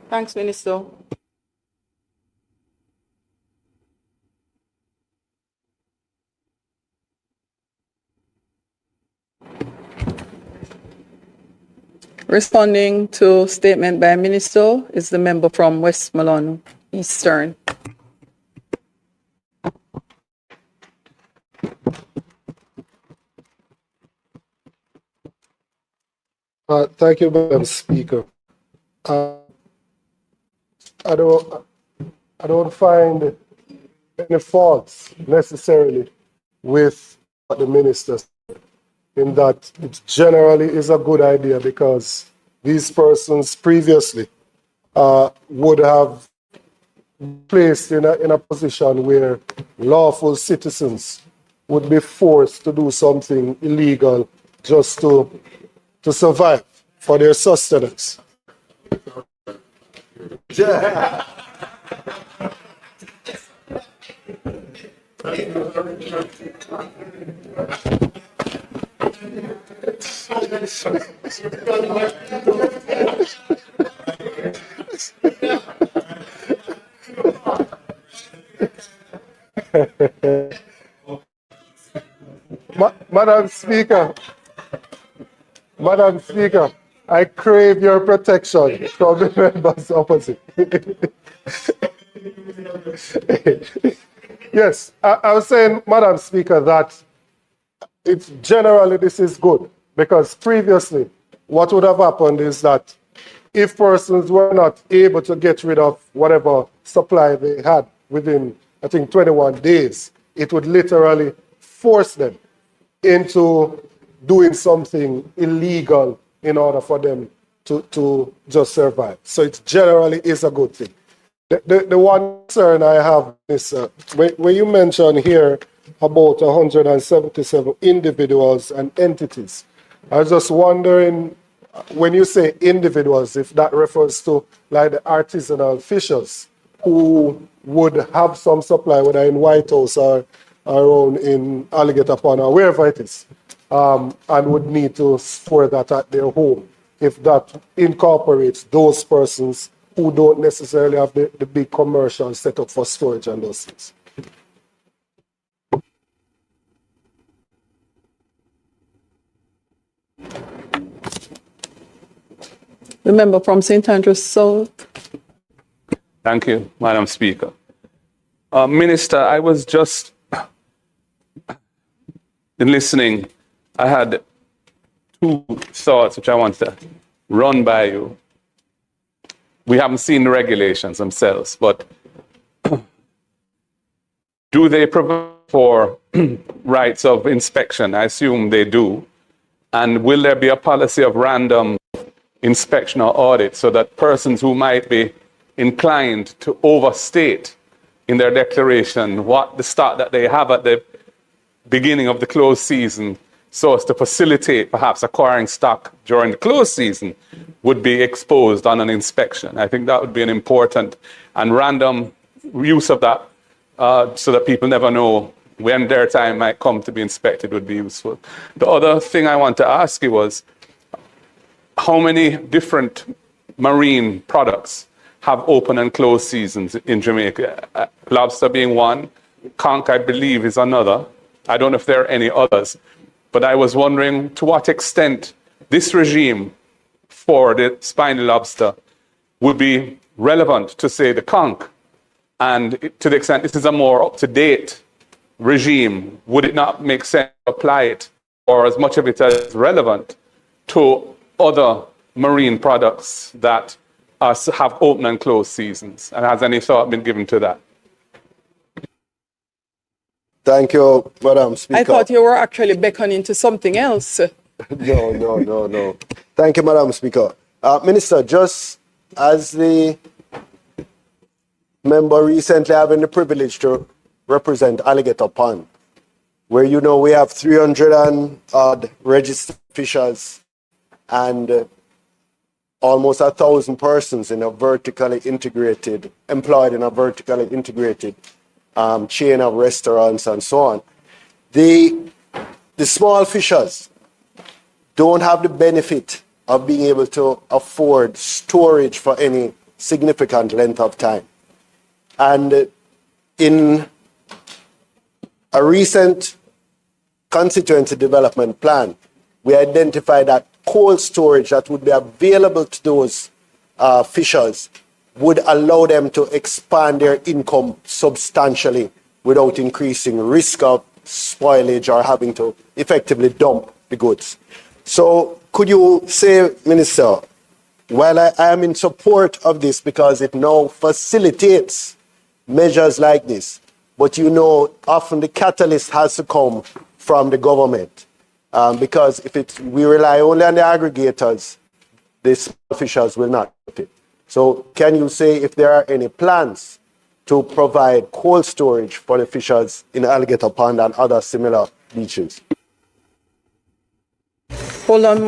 Thanks, Minister. Responding to statement by Minister is the member from Westmoreland Eastern. Thank you, Madam Speaker. I don't find any faults necessarily with what the minister said, in that it generally is a good idea because these persons previously would have placed in a position where lawful citizens would be forced to do something illegal just to survive for their sustenance. Yeah. Madam Speaker, I crave your protection from the members opposite. Yes, I was saying, Madam Speaker, that it's generally this is good because previously what would have happened is that if persons were not able to get rid of whatever supply they had within, I think, 21 days, it would literally force them into doing something illegal in order for them to just survive. So it generally is a good thing. The one concern I have is when you mention here about 177 individuals and entities, I was just wondering, when you say individuals, if that refers to like the artisanal fishers who would have some supply, whether in White House or around in Alligator Pond or wherever it is, and would need to store that at their home, if that incorporates those persons who don't necessarily have the big commercial setup for storage and those things. The member from St. Andrews South. Thank you, Madam Speaker. Minister, I was just in listening. I had two thoughts which I want to run by you. We haven't seen the regulations themselves, but do they provide for rights of inspection? I assume they do. And will there be a policy of random inspection or audit so that persons who might be inclined to overstate in their declaration what the stock that they have at the beginning of the closed season, so as to facilitate perhaps acquiring stock during the closed season, would be exposed on an inspection? I think that would be an important and random use of that so that people never know when their time might come to be inspected would be useful. The other thing I want to ask you was, how many different marine products have open and closed seasons in Jamaica? Lobster being one, conch, I believe, is another. I don't know if there are any others, but I was wondering to what extent this regime for the spiny lobster would be relevant to, say, the conch, and to the extent this is a more up-to-date regime, would it not make sense to apply it, or as much of it as relevant, to other marine products that have open and closed seasons? And has any thought been given to that? Thank you, Madam Speaker. I thought you were actually beckoning to something else. No. Thank you, Madam Speaker. Minister, just as the member recently having the privilege to represent Alligator Pond, where we have 300 and odd registered fishers and almost 1,000 persons in a vertically integrated, employed in a vertically integrated chain of restaurants and so on. The small fishers don't have the benefit of being able to afford storage for any significant length of time. And in a recent constituency development plan, we identified that cold storage that would be available to those fishers would allow them to expand their income substantially without increasing risk of spoilage or having to effectively dump the goods. So could you say, Minister, while I am in support of this because it now facilitates measures like this, but you know, often the catalyst has to come from the government. Because if we rely only on the aggregators, the small fishers will not fit. So can you say if there are any plans to provide cold storage for the fishers in Alligator Pond and other similar beaches? Hold on